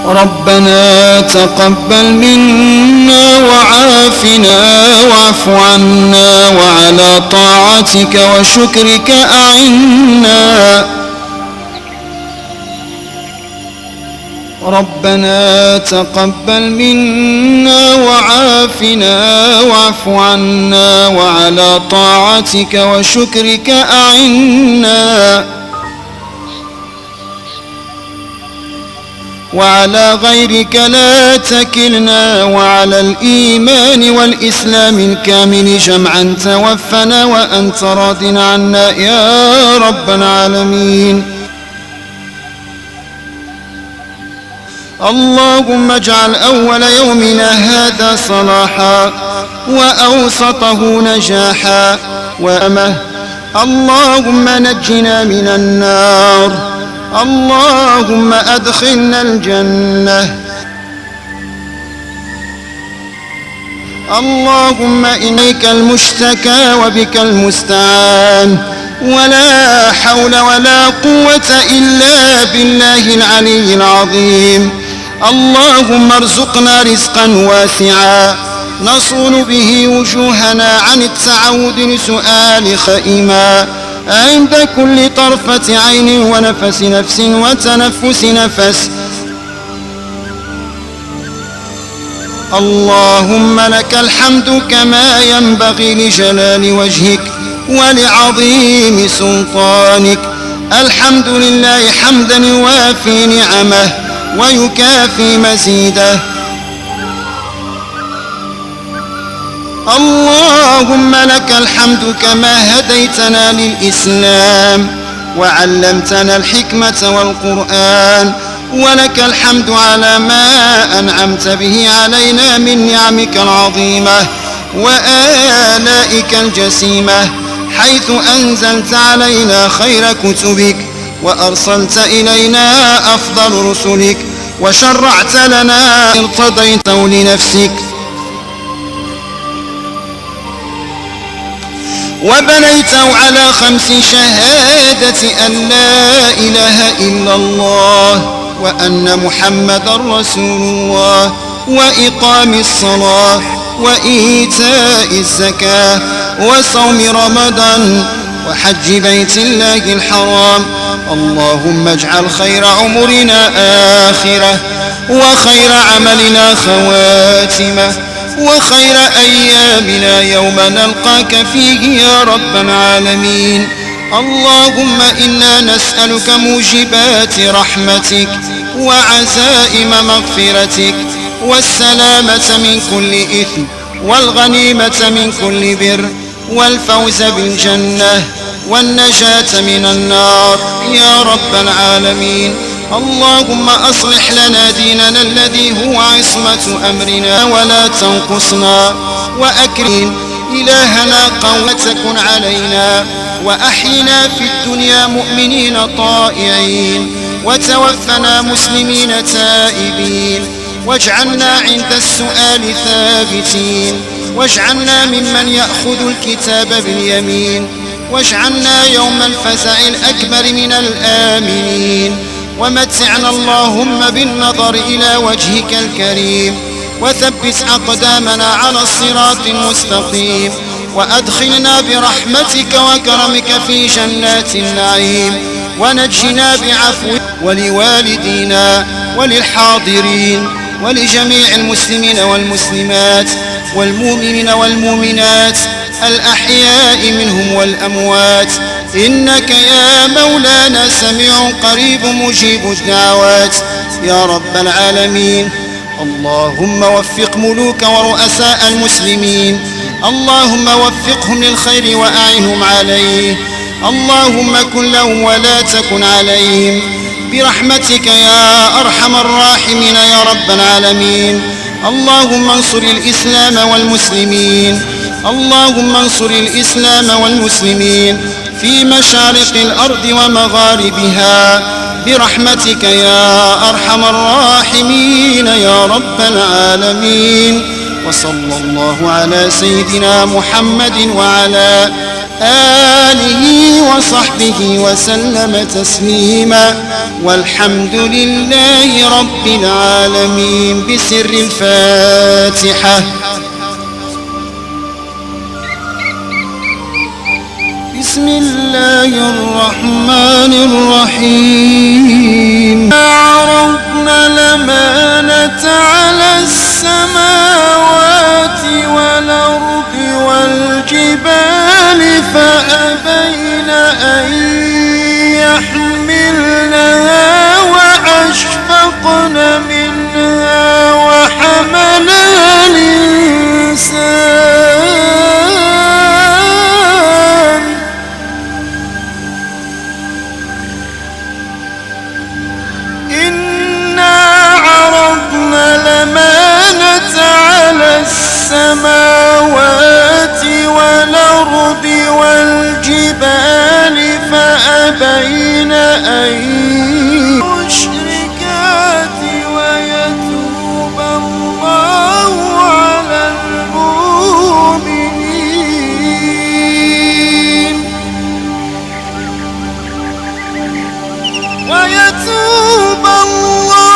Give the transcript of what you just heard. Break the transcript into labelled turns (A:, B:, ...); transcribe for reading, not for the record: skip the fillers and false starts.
A: ربنا تقبل منا وعافنا واعف عنا وعلى طاعتك وشكرك أعنا. ربنا تقبل منا وعافنا واعف عنا وعلى طاعتك وشكرك أعنا. وعلى غيرك لا تكلنا وعلى الإيمان والإسلام الكامل جمعا توفنا وأنت راض عنا يا رب العالمين. اللهم اجعل أول يومنا هذا صلاحا وأوسطه نجاحا وأمه. اللهم نجنا من النار. اللهم أدخلنا الجنة. اللهم إليك المشتكى وبك المستعان ولا حول ولا قوة إلا بالله العلي العظيم. اللهم ارزقنا رزقا واسعا نصون به وجوهنا عن التعود لسؤال خائما عند كل طرفة عين ونفس نفس وتنفس نفس. اللهم لك الحمد كما ينبغي لجلال وجهك ولعظيم سلطانك. الحمد لله حمدا يوافي نعمه ويكافي مزيده. اللهم لك الحمد كما هديتنا للإسلام وعلمتنا الحكمة والقرآن. ولك الحمد على ما أنعمت به علينا من نعمك العظيمة وآلائك الجسيمة، حيث أنزلت علينا خير كتبك وأرسلت إلينا أفضل رسلك وشرعت لنا ارتضيته لنفسك وبنيته على 5 شهادة أن لا إله إلا الله وأن محمدا رسول الله وإقام الصلاة وإيتاء الزكاة وصوم رمضان وحج بيت الله الحرام. اللهم اجعل خير عمرنا آخرة وخير عملنا خواتمة وخير أيامنا يوم نلقاك فيه يا رب العالمين. اللهم إنا نسألك موجبات رحمتك وعزائم مغفرتك والسلامة من كل إثم والغنيمة من كل بر والفوز بالجنة والنجاة من النار يا رب العالمين. اللهم أصلح لنا ديننا الذي هو عصمة أمرنا ولا تنقصنا وأكرم إلهنا قوتكن علينا وأحينا في الدنيا مؤمنين طائعين وتوفنا مسلمين تائبين واجعلنا عند السؤال ثابتين واجعلنا ممن يأخذ الكتاب باليمين واجعلنا يوم الفزع الأكبر من الآمنين. ومتعنا اللهم بالنظر إلى وجهك الكريم وثبت أقدامنا على الصراط المستقيم وأدخلنا برحمتك وكرمك في جنات النعيم ونجنا بعفوك ولوالدينا وللحاضرين ولجميع المسلمين والمسلمات والمؤمنين والمؤمنات الأحياء منهم والأموات إنك يا مولانا سميع قريب مجيب الدعوات يا رب العالمين. اللهم وفق ملوك ورؤساء المسلمين. اللهم وفقهم للخير وأعنهم عليه. اللهم كن لهم ولا تكن عليهم برحمتك يا أرحم الراحمين يا رب العالمين. اللهم انصر الإسلام والمسلمين. اللهم انصر الإسلام والمسلمين في مشارق الأرض ومغاربها برحمتك يا أرحم الراحمين يا رب العالمين. وصلى الله على سيدنا محمد وعلى آله وصحبه وسلم تسليما، والحمد لله رب العالمين. بسر الفاتحة. بسم الله الرحمن الرحيم. عرضنا الأمانة على السماوات والأرض والجبال فأبين أن يحملنها وأشفقن منها وحملها الإنسان إنا عرضنا الأمانة على السماوات والأرض والجبال فأبين أن يشركات ويتوب الله على المؤمنين ويتوب الله